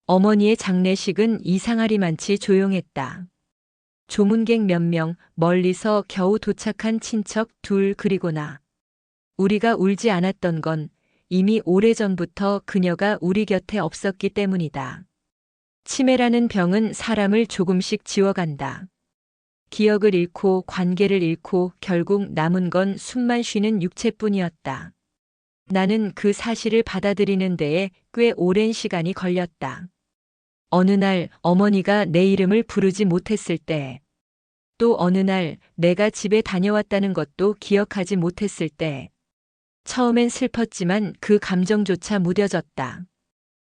어머니의 장례식은 이상하리만치 조용했다. 조문객 몇 명, 멀리서 겨우 도착한 친척 둘 그리고 나. 우리가 울지 않았던 건 이미 오래전부터 그녀가 우리 곁에 없었기 때문이다. 치매라는 병은 사람을 조금씩 지워간다. 기억을 잃고 관계를 잃고 결국 남은 건 숨만 쉬는 육체뿐이었다. 나는 그 사실을 받아들이는 데에 꽤 오랜 시간이 걸렸다. 어느 날 어머니가 내 이름을 부르지 못했을 때, 또 어느 날 내가 집에 다녀왔다는 것도 기억하지 못했을 때, 처음엔 슬펐지만 그 감정조차 무뎌졌다.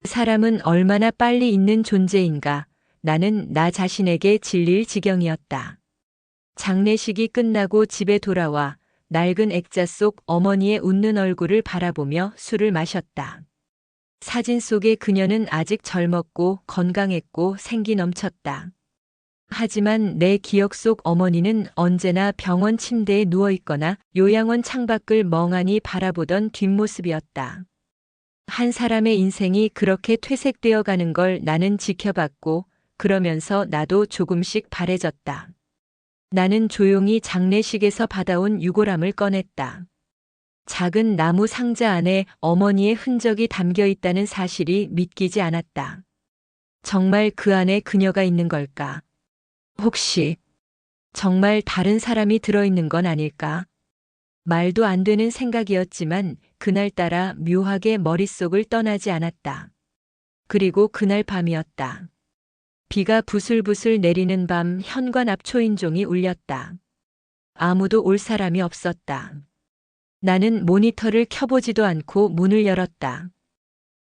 사람은 얼마나 빨리 잊는 존재인가. 나는 나 자신에게 질릴 지경이었다. 장례식이 끝나고 집에 돌아와 낡은 액자 속 어머니의 웃는 얼굴을 바라보며 술을 마셨다. 사진 속의 그녀는 아직 젊었고 건강했고 생기 넘쳤다. 하지만 내 기억 속 어머니는 언제나 병원 침대에 누워 있거나 요양원 창밖을 멍하니 바라보던 뒷모습이었다. 한 사람의 인생이 그렇게 퇴색되어 가는 걸 나는 지켜봤고, 그러면서 나도 조금씩 바래졌다. 나는 조용히 장례식에서 받아온 유골함을 꺼냈다. 작은 나무 상자 안에 어머니의 흔적이 담겨 있다는 사실이 믿기지 않았다. 정말 그 안에 그녀가 있는 걸까? 혹시 정말 다른 사람이 들어있는 건 아닐까? 말도 안 되는 생각이었지만 그날따라 묘하게 머릿속을 떠나지 않았다. 그리고 그날 밤이었다. 비가 부슬부슬 내리는 밤 현관 앞 초인종이 울렸다. 아무도 올 사람이 없었다. 나는 모니터를 켜보지도 않고 문을 열었다.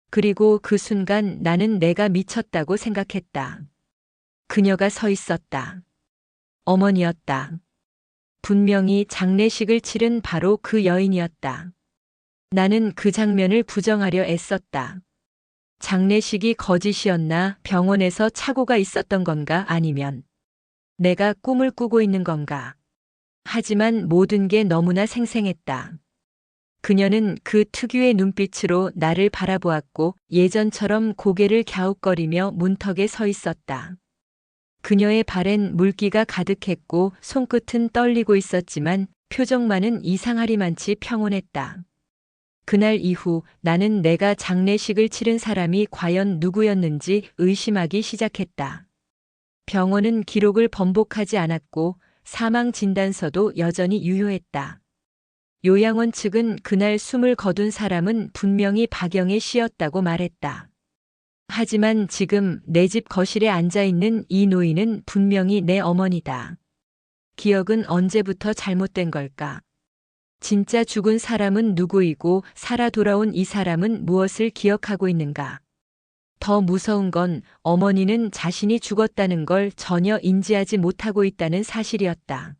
그리고 그 순간 나는 내가 미쳤다고 생각했다. 그녀가 서 있었다. 어머니였다. 분명히 장례식을 치른 바로 그 여인이었다. 나는 그 장면을 부정하려 애썼다. 장례식이 거짓이었나, 병원에서 착오가 있었던 건가, 아니면 내가 꿈을 꾸고 있는 건가. 하지만 모든 게 너무나 생생했다. 그녀는 그 특유의 눈빛으로 나를 바라보았고 예전처럼 고개를 갸웃거리며 문턱에 서 있었다. 그녀의 발엔 물기가 가득했고 손끝은 떨리고 있었지만 표정만은 이상하리만치 평온했다. 그날 이후 나는 내가 장례식을 치른 사람이 과연 누구였는지 의심하기 시작했다. 병원은 기록을 번복하지 않았고 사망 진단서도 여전히 유효했다. 요양원 측은 그날 숨을 거둔 사람은 분명히 박영애 씨였다고 말했다. 하지만 지금 내 집 거실에 앉아 있는 이 노인은 분명히 내 어머니다. 기억은 언제부터 잘못된 걸까? 진짜 죽은 사람은 누구이고 살아 돌아온 이 사람은 무엇을 기억하고 있는가? 더 무서운 건 어머니는 자신이 죽었다는 걸 전혀 인지하지 못하고 있다는 사실이었다.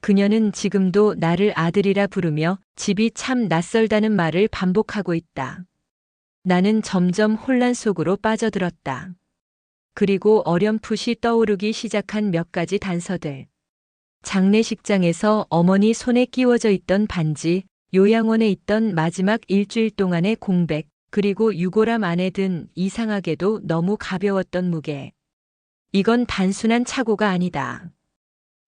그녀는 지금도 나를 아들이라 부르며 집이 참 낯설다는 말을 반복하고 있다. 나는 점점 혼란 속으로 빠져들었다. 그리고 어렴풋이 떠오르기 시작한 몇 가지 단서들. 장례식장에서 어머니 손에 끼워져 있던 반지, 요양원에 있던 마지막 일주일 동안의 공백, 그리고 유골함 안에 든 이상하게도 너무 가벼웠던 무게. 이건 단순한 착오가 아니다.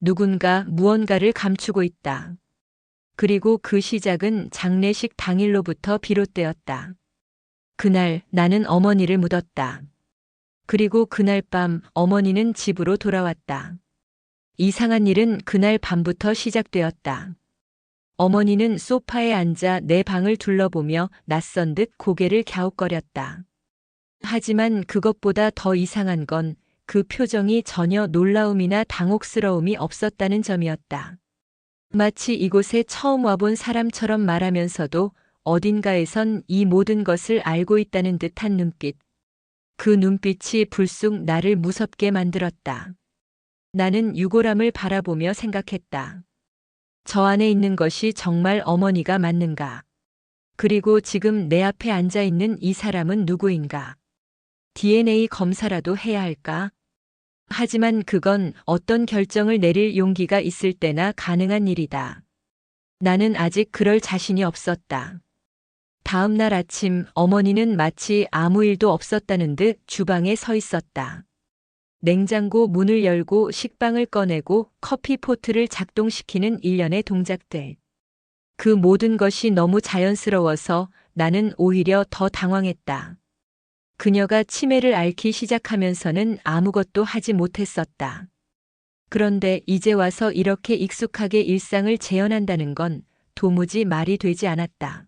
누군가 무언가를 감추고 있다. 그리고 그 시작은 장례식 당일로부터 비롯되었다. 그날 나는 어머니를 묻었다. 그리고 그날 밤 어머니는 집으로 돌아왔다. 이상한 일은 그날 밤부터 시작되었다. 어머니는 소파에 앉아 내 방을 둘러보며 낯선 듯 고개를 갸웃거렸다. 하지만 그것보다 더 이상한 건 그 표정이 전혀 놀라움이나 당혹스러움이 없었다는 점이었다. 마치 이곳에 처음 와본 사람처럼 말하면서도 어딘가에선 이 모든 것을 알고 있다는 듯한 눈빛. 그 눈빛이 불쑥 나를 무섭게 만들었다. 나는 유골함을 바라보며 생각했다. 저 안에 있는 것이 정말 어머니가 맞는가? 그리고 지금 내 앞에 앉아 있는 이 사람은 누구인가? DNA 검사라도 해야 할까? 하지만 그건 어떤 결정을 내릴 용기가 있을 때나 가능한 일이다. 나는 아직 그럴 자신이 없었다. 다음 날 아침 어머니는 마치 아무 일도 없었다는 듯 주방에 서 있었다. 냉장고 문을 열고 식빵을 꺼내고 커피 포트를 작동시키는 일련의 동작들. 그 모든 것이 너무 자연스러워서 나는 오히려 더 당황했다. 그녀가 치매를 앓기 시작하면서는 아무것도 하지 못했었다. 그런데 이제 와서 이렇게 익숙하게 일상을 재현한다는 건 도무지 말이 되지 않았다.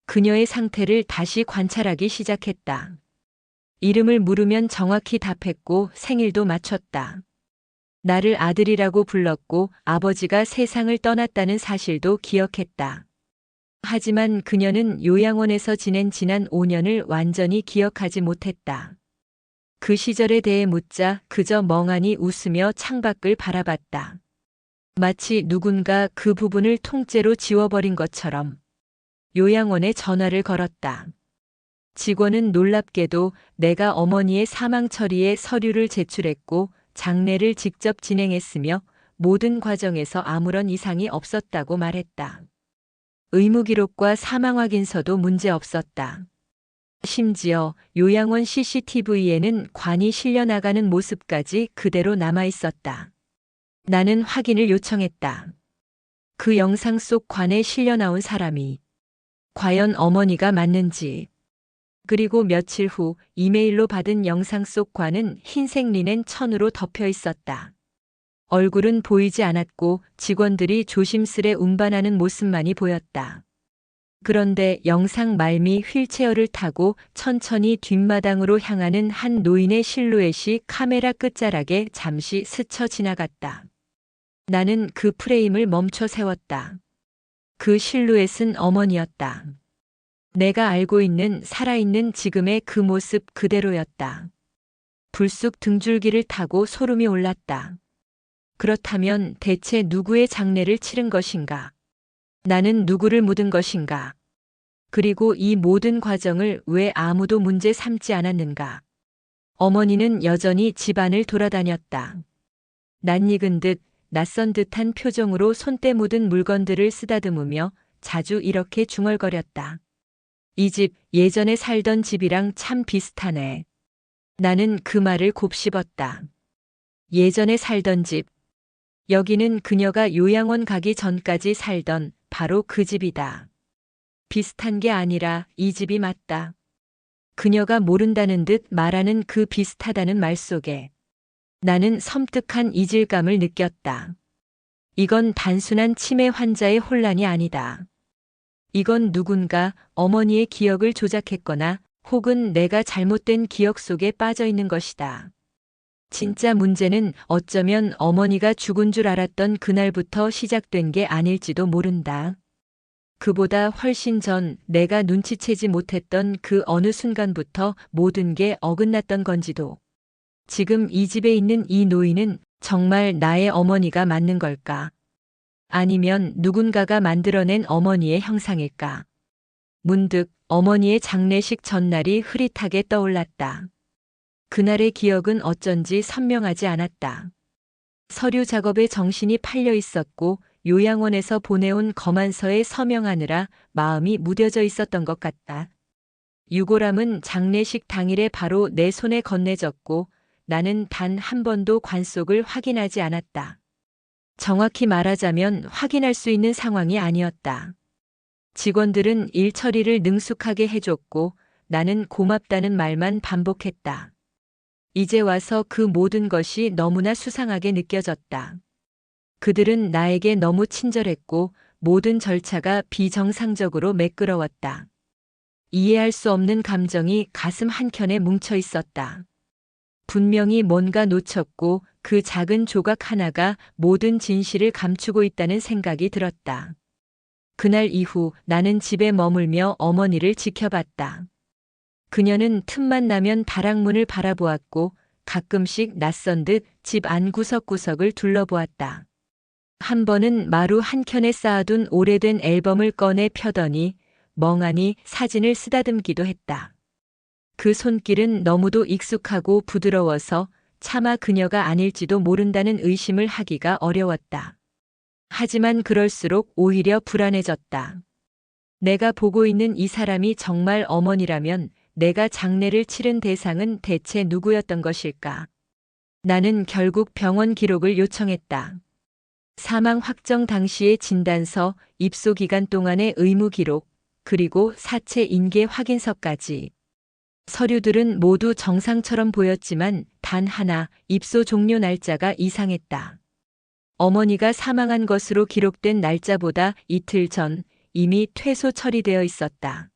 그녀의 상태를 다시 관찰하기 시작했다. 이름을 물으면 정확히 답했고 생일도 맞췄다. 나를 아들이라고 불렀고 아버지가 세상을 떠났다는 사실도 기억했다. 하지만 그녀는 요양원에서 지낸 지난 5년을 완전히 기억하지 못했다. 그 시절에 대해 묻자 그저 멍하니 웃으며 창밖을 바라봤다. 마치 누군가 그 부분을 통째로 지워버린 것처럼. 요양원에 전화를 걸었다. 직원은 놀랍게도 내가 어머니의 사망 처리에 서류를 제출했고 장례를 직접 진행했으며 모든 과정에서 아무런 이상이 없었다고 말했다. 의무기록과 사망 확인서도 문제 없었다. 심지어 요양원 CCTV에는 관이 실려나가는 모습까지 그대로 남아 있었다. 나는 확인을 요청했다. 그 영상 속 관에 실려 나온 사람이 과연 어머니가 맞는지. 그리고 며칠 후 이메일로 받은 영상 속 관은 흰색 리넨 천으로 덮여 있었다. 얼굴은 보이지 않았고 직원들이 조심스레 운반하는 모습만이 보였다. 그런데 영상 말미 휠체어를 타고 천천히 뒷마당으로 향하는 한 노인의 실루엣이 카메라 끝자락에 잠시 스쳐 지나갔다. 나는 그 프레임을 멈춰 세웠다. 그 실루엣은 어머니였다. 내가 알고 있는 살아있는 지금의 그 모습 그대로였다. 불쑥 등줄기를 타고 소름이 올랐다. 그렇다면 대체 누구의 장례를 치른 것인가? 나는 누구를 묻은 것인가? 그리고 이 모든 과정을 왜 아무도 문제 삼지 않았는가? 어머니는 여전히 집안을 돌아다녔다. 낯익은 듯 낯선 듯한 표정으로 손때 묻은 물건들을 쓰다듬으며 자주 이렇게 중얼거렸다. 이 집 예전에 살던 집이랑 참 비슷하네. 나는 그 말을 곱씹었다. 예전에 살던 집. 여기는 그녀가 요양원 가기 전까지 살던 바로 그 집이다. 비슷한 게 아니라 이 집이 맞다. 그녀가 모른다는 듯 말하는 그 비슷하다는 말 속에 나는 섬뜩한 이질감을 느꼈다. 이건 단순한 치매 환자의 혼란이 아니다. 이건 누군가 어머니의 기억을 조작했거나 혹은 내가 잘못된 기억 속에 빠져 있는 것이다. 진짜 문제는 어쩌면 어머니가 죽은 줄 알았던 그날부터 시작된 게 아닐지도 모른다. 그보다 훨씬 전 내가 눈치채지 못했던 그 어느 순간부터 모든 게 어긋났던 건지도. 지금 이 집에 있는 이 노인은 정말 나의 어머니가 맞는 걸까? 아니면 누군가가 만들어낸 어머니의 형상일까? 문득 어머니의 장례식 전날이 흐릿하게 떠올랐다. 그날의 기억은 어쩐지 선명하지 않았다. 서류 작업에 정신이 팔려 있었고 요양원에서 보내온 검안서에 서명하느라 마음이 무뎌져 있었던 것 같다. 유골함은 장례식 당일에 바로 내 손에 건네졌고 나는 단 한 번도 관속을 확인하지 않았다. 정확히 말하자면 확인할 수 있는 상황이 아니었다. 직원들은 일 처리를 능숙하게 해줬고 나는 고맙다는 말만 반복했다. 이제 와서 그 모든 것이 너무나 수상하게 느껴졌다. 그들은 나에게 너무 친절했고 모든 절차가 비정상적으로 매끄러웠다. 이해할 수 없는 감정이 가슴 한켠에 뭉쳐 있었다. 분명히 뭔가 놓쳤고 그 작은 조각 하나가 모든 진실을 감추고 있다는 생각이 들었다. 그날 이후 나는 집에 머물며 어머니를 지켜봤다. 그녀는 틈만 나면 다락문을 바라보았고 가끔씩 낯선 듯 집 안 구석구석을 둘러보았다. 한 번은 마루 한켠에 쌓아둔 오래된 앨범을 꺼내 펴더니 멍하니 사진을 쓰다듬기도 했다. 그 손길은 너무도 익숙하고 부드러워서 차마 그녀가 아닐지도 모른다는 의심을 하기가 어려웠다. 하지만 그럴수록 오히려 불안해졌다. 내가 보고 있는 이 사람이 정말 어머니라면 내가 장례를 치른 대상은 대체 누구였던 것일까? 나는 결국 병원 기록을 요청했다. 사망 확정 당시의 진단서, 입소 기간 동안의 의무 기록, 그리고 사체 인계 확인서까지. 서류들은 모두 정상처럼 보였지만 단 하나, 입소 종료 날짜가 이상했다. 어머니가 사망한 것으로 기록된 날짜보다 이틀 전 이미 퇴소 처리되어 있었다.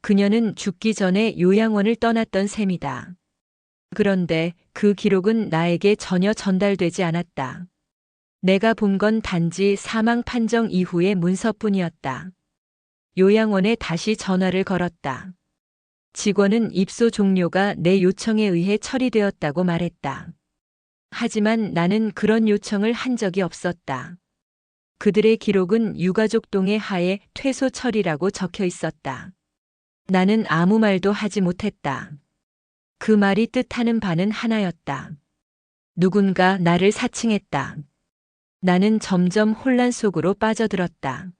그녀는 죽기 전에 요양원을 떠났던 셈이다. 그런데 그 기록은 나에게 전혀 전달되지 않았다. 내가 본 건 단지 사망 판정 이후의 문서뿐이었다. 요양원에 다시 전화를 걸었다. 직원은 입소 종료가 내 요청에 의해 처리되었다고 말했다. 하지만 나는 그런 요청을 한 적이 없었다. 그들의 기록은 유가족동의 하에 퇴소 처리라고 적혀 있었다. 나는 아무 말도 하지 못했다. 그 말이 뜻하는 바는 하나였다. 누군가 나를 사칭했다. 나는 점점 혼란 속으로 빠져들었다.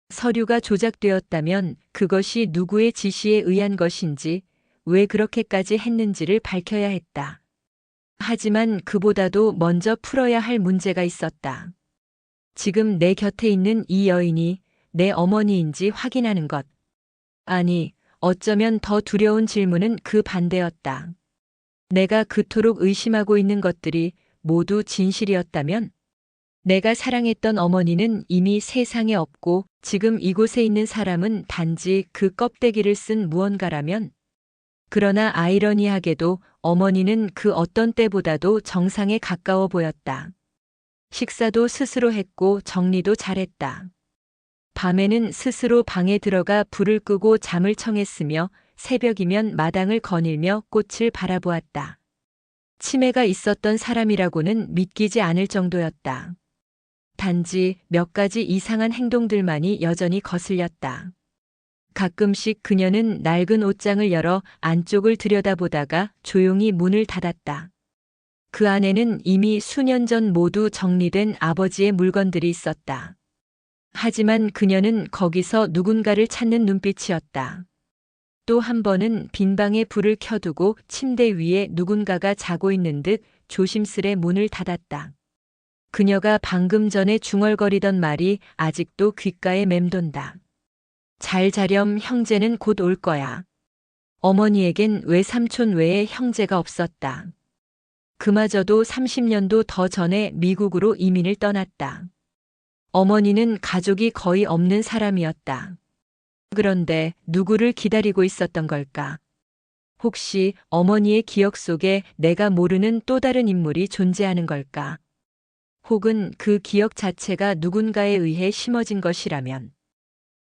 서류가 조작되었다면 그것이 누구의 지시에 의한 것인지, 왜 그렇게까지 했는지를 밝혀야 했다. 하지만 그보다도 먼저 풀어야 할 문제가 있었다. 지금 내 곁에 있는 이 여인이 내 어머니인지 확인하는 것. 아니, 어쩌면 더 두려운 질문은 그 반대였다. 내가 그토록 의심하고 있는 것들이 모두 진실이었다면? 내가 사랑했던 어머니는 이미 세상에 없고 지금 이곳에 있는 사람은 단지 그 껍데기를 쓴 무언가라면? 그러나 아이러니하게도 어머니는 그 어떤 때보다도 정상에 가까워 보였다. 식사도 스스로 했고 정리도 잘했다. 밤에는 스스로 방에 들어가 불을 끄고 잠을 청했으며 새벽이면 마당을 거닐며 꽃을 바라보았다. 치매가 있었던 사람이라고는 믿기지 않을 정도였다. 단지 몇 가지 이상한 행동들만이 여전히 거슬렸다. 가끔씩 그녀는 낡은 옷장을 열어 안쪽을 들여다보다가 조용히 문을 닫았다. 그 안에는 이미 수년 전 모두 정리된 아버지의 물건들이 있었다. 하지만 그녀는 거기서 누군가를 찾는 눈빛이었다. 또 한 번은 빈 방에 불을 켜두고 침대 위에 누군가가 자고 있는 듯 조심스레 문을 닫았다. 그녀가 방금 전에 중얼거리던 말이 아직도 귓가에 맴돈다. 잘 자렴, 형제는 곧 올 거야. 어머니에겐 외삼촌 외에 형제가 없었다. 그마저도 30년도 더 전에 미국으로 이민을 떠났다. 어머니는 가족이 거의 없는 사람이었다. 그런데 누구를 기다리고 있었던 걸까? 혹시 어머니의 기억 속에 내가 모르는 또 다른 인물이 존재하는 걸까? 혹은 그 기억 자체가 누군가에 의해 심어진 것이라면?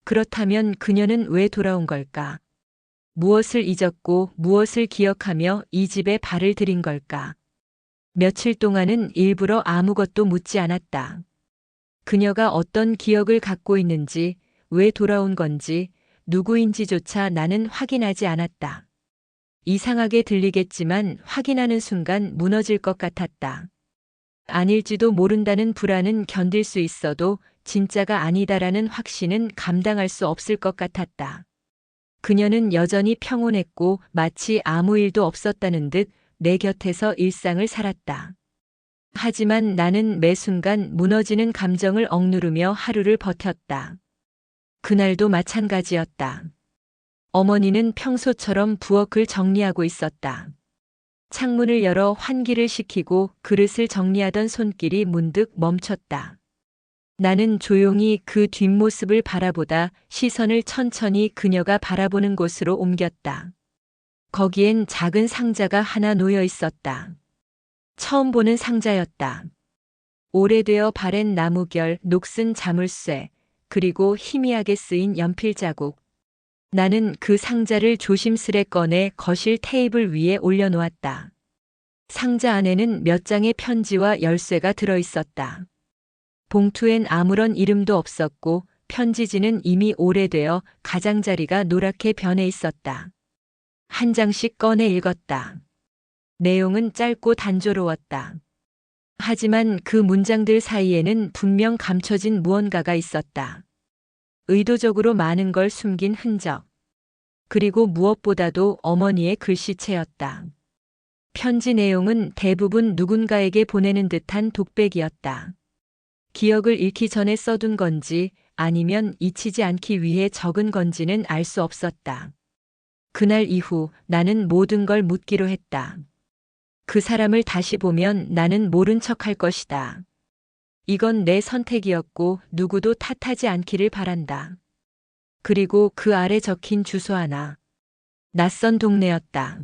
그렇다면 그녀는 왜 돌아온 걸까? 무엇을 잊었고 무엇을 기억하며 이 집에 발을 들인 걸까? 며칠 동안은 일부러 아무것도 묻지 않았다. 그녀가 어떤 기억을 갖고 있는지, 왜 돌아온 건지, 누구인지조차 나는 확인하지 않았다. 이상하게 들리겠지만 확인하는 순간 무너질 것 같았다. 아닐지도 모른다는 불안은 견딜 수 있어도 진짜가 아니다라는 확신은 감당할 수 없을 것 같았다. 그녀는 여전히 평온했고 마치 아무 일도 없었다는 듯 내 곁에서 일상을 살았다. 하지만 나는 매 순간 무너지는 감정을 억누르며 하루를 버텼다. 그날도 마찬가지였다. 어머니는 평소처럼 부엌을 정리하고 있었다. 창문을 열어 환기를 시키고 그릇을 정리하던 손길이 문득 멈췄다. 나는 조용히 그 뒷모습을 바라보다 시선을 천천히 그녀가 바라보는 곳으로 옮겼다. 거기엔 작은 상자가 하나 놓여 있었다. 처음 보는 상자였다. 오래되어 바랜 나무결, 녹슨 자물쇠, 그리고 희미하게 쓰인 연필 자국. 나는 그 상자를 조심스레 꺼내 거실 테이블 위에 올려놓았다. 상자 안에는 몇 장의 편지와 열쇠가 들어 있었다. 봉투엔 아무런 이름도 없었고 편지지는 이미 오래되어 가장자리가 노랗게 변해 있었다. 한 장씩 꺼내 읽었다. 내용은 짧고 단조로웠다. 하지만 그 문장들 사이에는 분명 감춰진 무언가가 있었다. 의도적으로 많은 걸 숨긴 흔적. 그리고 무엇보다도 어머니의 글씨체였다. 편지 내용은 대부분 누군가에게 보내는 듯한 독백이었다. 기억을 잃기 전에 써둔 건지 아니면 잊히지 않기 위해 적은 건지는 알 수 없었다. 그날 이후 나는 모든 걸 묻기로 했다. 그 사람을 다시 보면 나는 모른 척할 것이다. 이건 내 선택이었고 누구도 탓하지 않기를 바란다. 그리고 그 아래 적힌 주소 하나. 낯선 동네였다.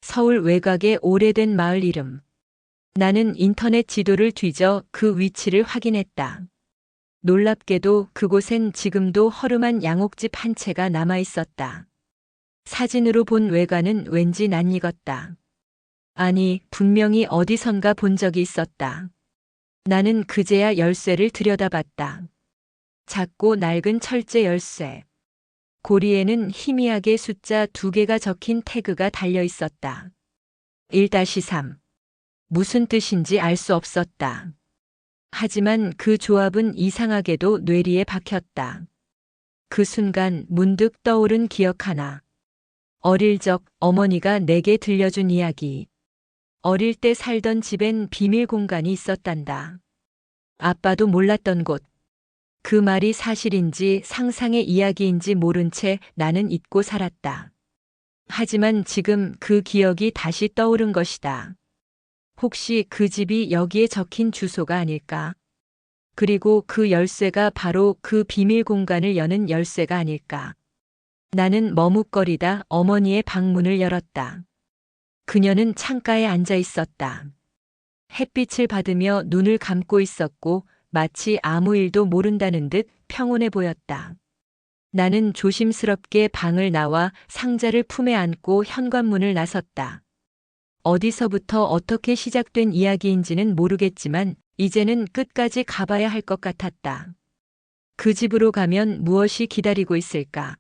서울 외곽의 오래된 마을 이름. 나는 인터넷 지도를 뒤져 그 위치를 확인했다. 놀랍게도 그곳엔 지금도 허름한 양옥집 한 채가 남아 있었다. 사진으로 본 외관은 왠지 낯익었다. 아니, 분명히 어디선가 본 적이 있었다. 나는 그제야 열쇠를 들여다봤다. 작고 낡은 철제 열쇠. 고리에는 희미하게 숫자 2개가 적힌 태그가 달려 있었다. 1-3. 무슨 뜻인지 알 수 없었다. 하지만 그 조합은 이상하게도 뇌리에 박혔다. 그 순간 문득 떠오른 기억 하나. 어릴 적 어머니가 내게 들려준 이야기. 어릴 때 살던 집엔 비밀 공간이 있었단다. 아빠도 몰랐던 곳. 그 말이 사실인지 상상의 이야기인지 모른 채 나는 잊고 살았다. 하지만 지금 그 기억이 다시 떠오른 것이다. 혹시 그 집이 여기에 적힌 주소가 아닐까? 그리고 그 열쇠가 바로 그 비밀 공간을 여는 열쇠가 아닐까? 나는 머뭇거리다 어머니의 방문을 열었다. 그녀는 창가에 앉아 있었다. 햇빛을 받으며 눈을 감고 있었고 마치 아무 일도 모른다는 듯 평온해 보였다. 나는 조심스럽게 방을 나와 상자를 품에 안고 현관문을 나섰다. 어디서부터 어떻게 시작된 이야기인지는 모르겠지만 이제는 끝까지 가봐야 할 것 같았다. 그 집으로 가면 무엇이 기다리고 있을까?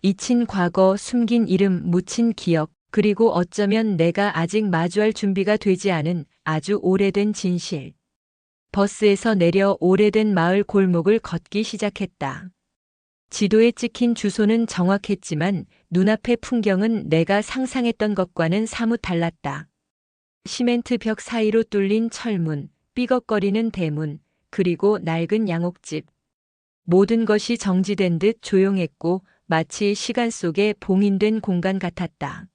잊힌 과거, 숨긴 이름, 묻힌 기억, 그리고 어쩌면 내가 아직 마주할 준비가 되지 않은 아주 오래된 진실. 버스에서 내려 오래된 마을 골목을 걷기 시작했다. 지도에 찍힌 주소는 정확했지만 눈앞의 풍경은 내가 상상했던 것과는 사뭇 달랐다. 시멘트 벽 사이로 뚫린 철문, 삐걱거리는 대문, 그리고 낡은 양옥집. 모든 것이 정지된 듯 조용했고 마치 시간 속에 봉인된 공간 같았다.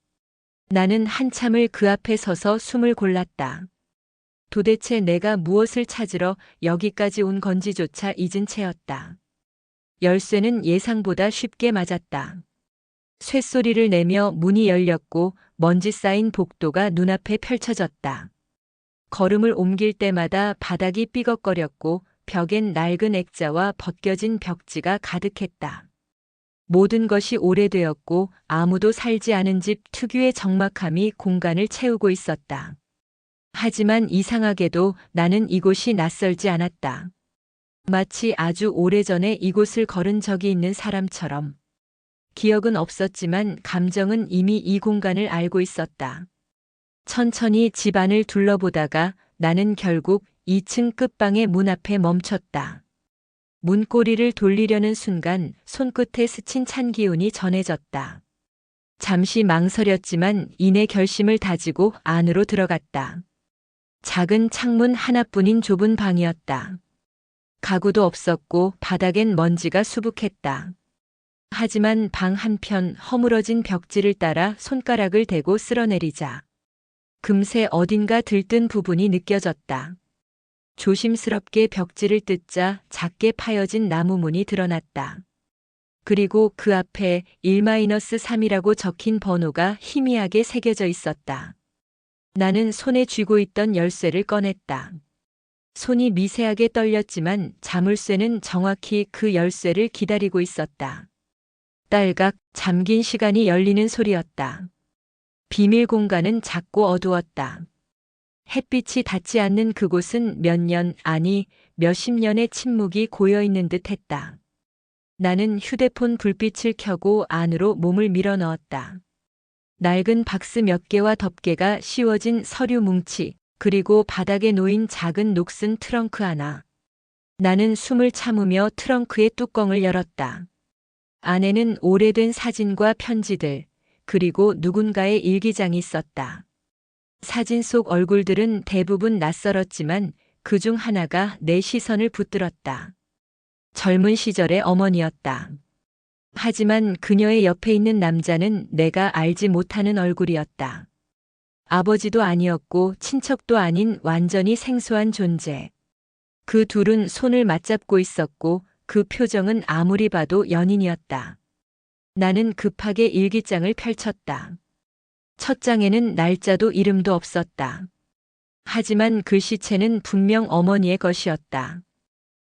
나는 한참을 그 앞에 서서 숨을 골랐다. 도대체 내가 무엇을 찾으러 여기까지 온 건지조차 잊은 채였다. 열쇠는 예상보다 쉽게 맞았다. 쇳소리를 내며 문이 열렸고 먼지 쌓인 복도가 눈앞에 펼쳐졌다. 걸음을 옮길 때마다 바닥이 삐걱거렸고 벽엔 낡은 액자와 벗겨진 벽지가 가득했다. 모든 것이 오래되었고 아무도 살지 않은 집 특유의 적막함이 공간을 채우고 있었다. 하지만 이상하게도 나는 이곳이 낯설지 않았다. 마치 아주 오래전에 이곳을 걸은 적이 있는 사람처럼. 기억은 없었지만 감정은 이미 이 공간을 알고 있었다. 천천히 집 안을 둘러보다가 나는 결국 2층 끝방의 문 앞에 멈췄다. 문고리를 돌리려는 순간 손끝에 스친 찬 기운이 전해졌다. 잠시 망설였지만 이내 결심을 다지고 안으로 들어갔다. 작은 창문 하나뿐인 좁은 방이었다. 가구도 없었고 바닥엔 먼지가 수북했다. 하지만 방 한편 허물어진 벽지를 따라 손가락을 대고 쓸어내리자 금세 어딘가 들뜬 부분이 느껴졌다. 조심스럽게 벽지를 뜯자 작게 파여진 나무 문이 드러났다. 그리고 그 앞에 1-3이라고 적힌 번호가 희미하게 새겨져 있었다. 나는 손에 쥐고 있던 열쇠를 꺼냈다. 손이 미세하게 떨렸지만 자물쇠는 정확히 그 열쇠를 기다리고 있었다. 딸각 잠긴 시간이 열리는 소리였다. 비밀 공간은 작고 어두웠다. 햇빛이 닿지 않는 그곳은 몇 년, 아니 몇십 년의 침묵이 고여있는 듯 했다. 나는 휴대폰 불빛을 켜고 안으로 몸을 밀어 넣었다. 낡은 박스 몇 개와 덮개가 씌워진 서류 뭉치, 그리고 바닥에 놓인 작은 녹슨 트렁크 하나. 나는 숨을 참으며 트렁크의 뚜껑을 열었다. 안에는 오래된 사진과 편지들, 그리고 누군가의 일기장이 있었다. 사진 속 얼굴들은 대부분 낯설었지만 그 중 하나가 내 시선을 붙들었다. 젊은 시절의 어머니였다. 하지만 그녀의 옆에 있는 남자는 내가 알지 못하는 얼굴이었다. 아버지도 아니었고 친척도 아닌 완전히 생소한 존재. 그 둘은 손을 맞잡고 있었고 그 표정은 아무리 봐도 연인이었다. 나는 급하게 일기장을 펼쳤다. 첫 장에는 날짜도 이름도 없었다. 하지만 글씨체는 분명 어머니의 것이었다.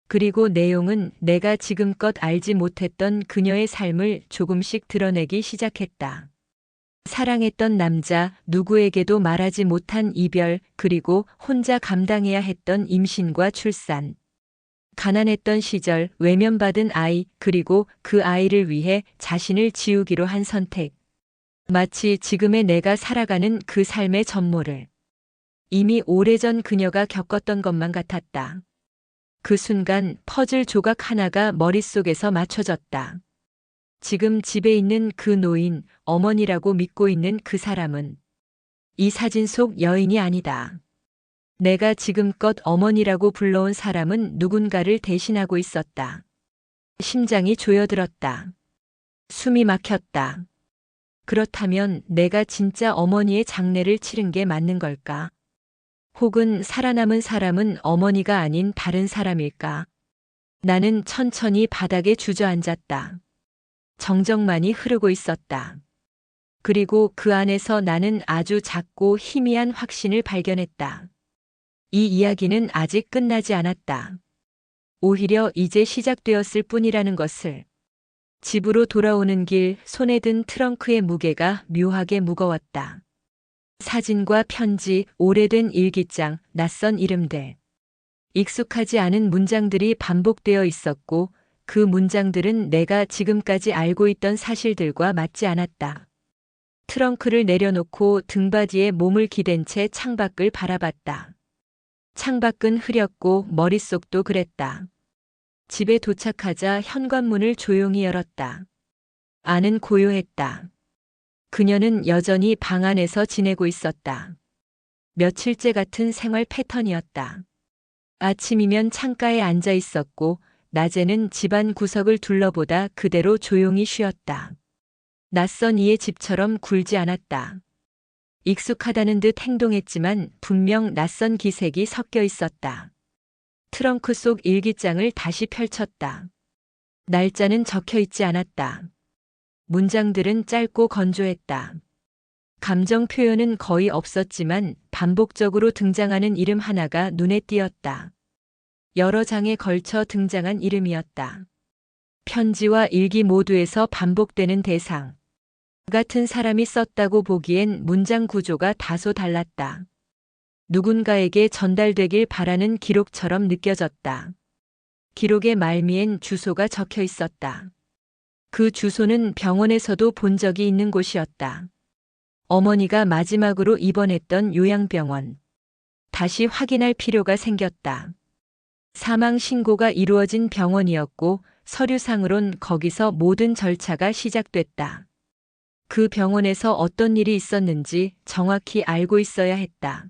그리고 내용은 내가 지금껏 알지 못했던 그녀의 삶을 조금씩 드러내기 시작했다. 사랑했던 남자, 누구에게도 말하지 못한 이별, 그리고 혼자 감당해야 했던 임신과 출산. 가난했던 시절, 외면받은 아이, 그리고 그 아이를 위해 자신을 지우기로 한 선택. 마치 지금의 내가 살아가는 그 삶의 전모를 이미 오래전 그녀가 겪었던 것만 같았다. 그 순간 퍼즐 조각 하나가 머릿속에서 맞춰졌다. 지금 집에 있는 그 노인, 어머니라고 믿고 있는 그 사람은 이 사진 속 여인이 아니다. 내가 지금껏 어머니라고 불러온 사람은 누군가를 대신하고 있었다. 심장이 조여들었다. 숨이 막혔다. 그렇다면 내가 진짜 어머니의 장례를 치른 게 맞는 걸까? 혹은 살아남은 사람은 어머니가 아닌 다른 사람일까? 나는 천천히 바닥에 주저앉았다. 정적만이 흐르고 있었다. 그리고 그 안에서 나는 아주 작고 희미한 확신을 발견했다. 이 이야기는 아직 끝나지 않았다. 오히려 이제 시작되었을 뿐이라는 것을. 집으로 돌아오는 길 손에 든 트렁크의 무게가 묘하게 무거웠다. 사진과 편지, 오래된 일기장, 낯선 이름들. 익숙하지 않은 문장들이 반복되어 있었고 그 문장들은 내가 지금까지 알고 있던 사실들과 맞지 않았다. 트렁크를 내려놓고 등받이에 몸을 기댄 채 창밖을 바라봤다. 창밖은 흐렸고 머릿속도 그랬다. 집에 도착하자 현관문을 조용히 열었다. 안은 고요했다. 그녀는 여전히 방 안에서 지내고 있었다. 며칠째 같은 생활 패턴이었다. 아침이면 창가에 앉아 있었고 낮에는 집안 구석을 둘러보다 그대로 조용히 쉬었다. 낯선 이의 집처럼 굴지 않았다. 익숙하다는 듯 행동했지만 분명 낯선 기색이 섞여 있었다. 트렁크 속 일기장을 다시 펼쳤다. 날짜는 적혀 있지 않았다. 문장들은 짧고 건조했다. 감정 표현은 거의 없었지만 반복적으로 등장하는 이름 하나가 눈에 띄었다. 여러 장에 걸쳐 등장한 이름이었다. 편지와 일기 모두에서 반복되는 대상. 같은 사람이 썼다고 보기엔 문장 구조가 다소 달랐다. 누군가에게 전달되길 바라는 기록처럼 느껴졌다. 기록의 말미엔 주소가 적혀 있었다. 그 주소는 병원에서도 본 적이 있는 곳이었다. 어머니가 마지막으로 입원했던 요양병원. 다시 확인할 필요가 생겼다. 사망 신고가 이루어진 병원이었고 서류상으론 거기서 모든 절차가 시작됐다. 그 병원에서 어떤 일이 있었는지 정확히 알고 있어야 했다.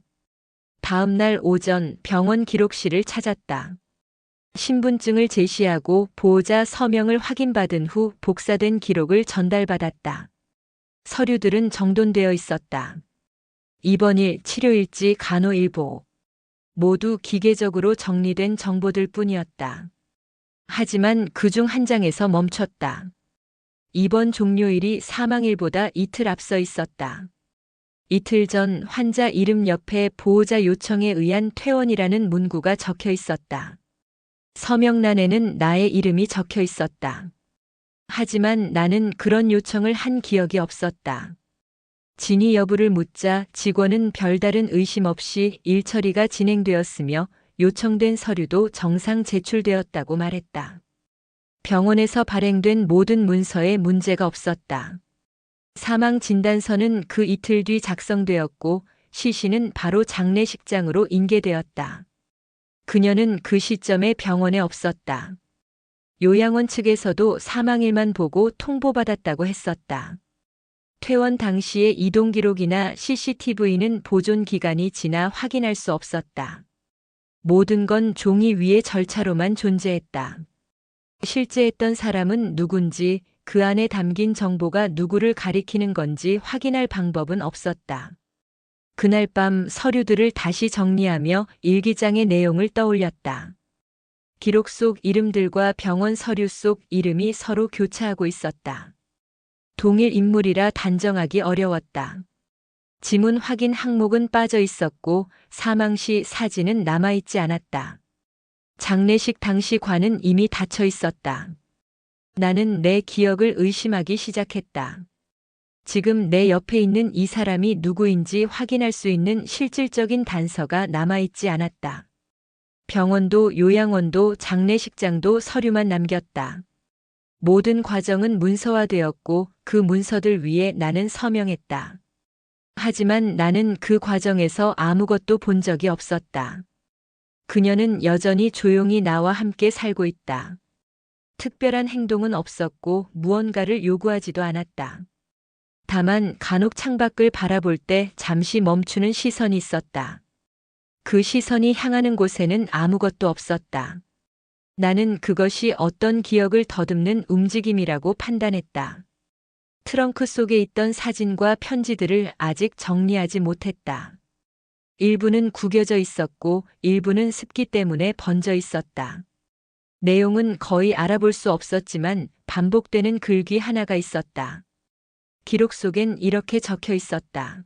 다음 날 오전 병원 기록실을 찾았다. 신분증을 제시하고 보호자 서명을 확인받은 후 복사된 기록을 전달받았다. 서류들은 정돈되어 있었다. 입원일, 치료일지, 간호일보. 모두 기계적으로 정리된 정보들 뿐이었다. 하지만 그중 한 장에서 멈췄다. 입원 종료일이 사망일보다 이틀 앞서 있었다. 이틀 전 환자 이름 옆에 보호자 요청에 의한 퇴원이라는 문구가 적혀 있었다. 서명란에는 나의 이름이 적혀 있었다. 하지만 나는 그런 요청을 한 기억이 없었다. 진위 여부를 묻자 직원은 별다른 의심 없이 일 처리가 진행되었으며 요청된 서류도 정상 제출되었다고 말했다. 병원에서 발행된 모든 문서에 문제가 없었다. 사망 진단서는 그 이틀 뒤 작성되었고 시신은 바로 장례식장으로 인계되었다. 그녀는 그 시점에 병원에 없었다. 요양원 측에서도 사망일만 보고 통보받았다고 했었다. 퇴원 당시의 이동 기록이나 CCTV는 보존 기간이 지나 확인할 수 없었다. 모든 건 종이 위의 절차로만 존재했다. 실제 했던 사람은 누군지, 그 안에 담긴 정보가 누구를 가리키는 건지 확인할 방법은 없었다. 그날 밤 서류들을 다시 정리하며 일기장의 내용을 떠올렸다. 기록 속 이름들과 병원 서류 속 이름이 서로 교차하고 있었다. 동일 인물이라 단정하기 어려웠다. 지문 확인 항목은 빠져 있었고 사망 시 사진은 남아있지 않았다. 장례식 당시 관은 이미 닫혀 있었다. 나는 내 기억을 의심하기 시작했다. 지금 내 옆에 있는 이 사람이 누구인지 확인할 수 있는 실질적인 단서가 남아있지 않았다. 병원도 요양원도 장례식장도 서류만 남겼다. 모든 과정은 문서화되었고 그 문서들 위에 나는 서명했다. 하지만 나는 그 과정에서 아무것도 본 적이 없었다. 그녀는 여전히 조용히 나와 함께 살고 있다. 특별한 행동은 없었고 무언가를 요구하지도 않았다. 다만 간혹 창밖을 바라볼 때 잠시 멈추는 시선이 있었다. 그 시선이 향하는 곳에는 아무것도 없었다. 나는 그것이 어떤 기억을 더듬는 움직임이라고 판단했다. 트렁크 속에 있던 사진과 편지들을 아직 정리하지 못했다. 일부는 구겨져 있었고 일부는 습기 때문에 번져 있었다. 내용은 거의 알아볼 수 없었지만 반복되는 글귀 하나가 있었다. 기록 속엔 이렇게 적혀 있었다.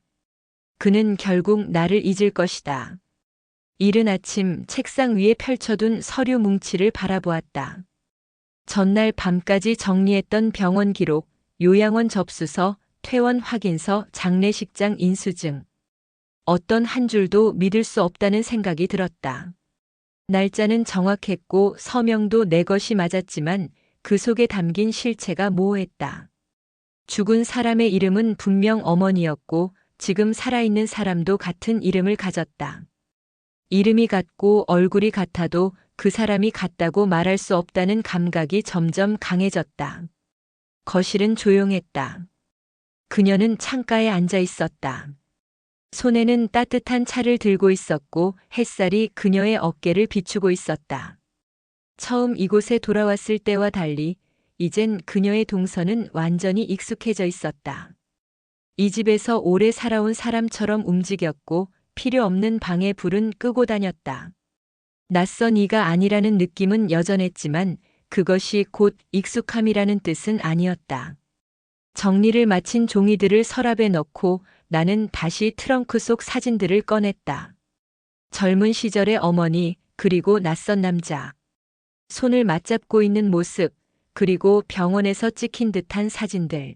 그는 결국 나를 잊을 것이다. 이른 아침 책상 위에 펼쳐둔 서류 뭉치를 바라보았다. 전날 밤까지 정리했던 병원 기록, 요양원 접수서, 퇴원 확인서, 장례식장 인수증. 어떤 한 줄도 믿을 수 없다는 생각이 들었다. 날짜는 정확했고 서명도 내 것이 맞았지만 그 속에 담긴 실체가 모호했다. 죽은 사람의 이름은 분명 어머니였고 지금 살아있는 사람도 같은 이름을 가졌다. 이름이 같고 얼굴이 같아도 그 사람이 같다고 말할 수 없다는 감각이 점점 강해졌다. 거실은 조용했다. 그녀는 창가에 앉아 있었다. 손에는 따뜻한 차를 들고 있었고 햇살이 그녀의 어깨를 비추고 있었다. 처음 이곳에 돌아왔을 때와 달리 이젠 그녀의 동선은 완전히 익숙해져 있었다. 이 집에서 오래 살아온 사람처럼 움직였고 필요 없는 방에 불은 끄고 다녔다. 낯선 이가 아니라는 느낌은 여전했지만 그것이 곧 익숙함이라는 뜻은 아니었다. 정리를 마친 종이들을 서랍에 넣고 나는 다시 트렁크 속 사진들을 꺼냈다. 젊은 시절의 어머니, 그리고 낯선 남자. 손을 맞잡고 있는 모습, 그리고 병원에서 찍힌 듯한 사진들.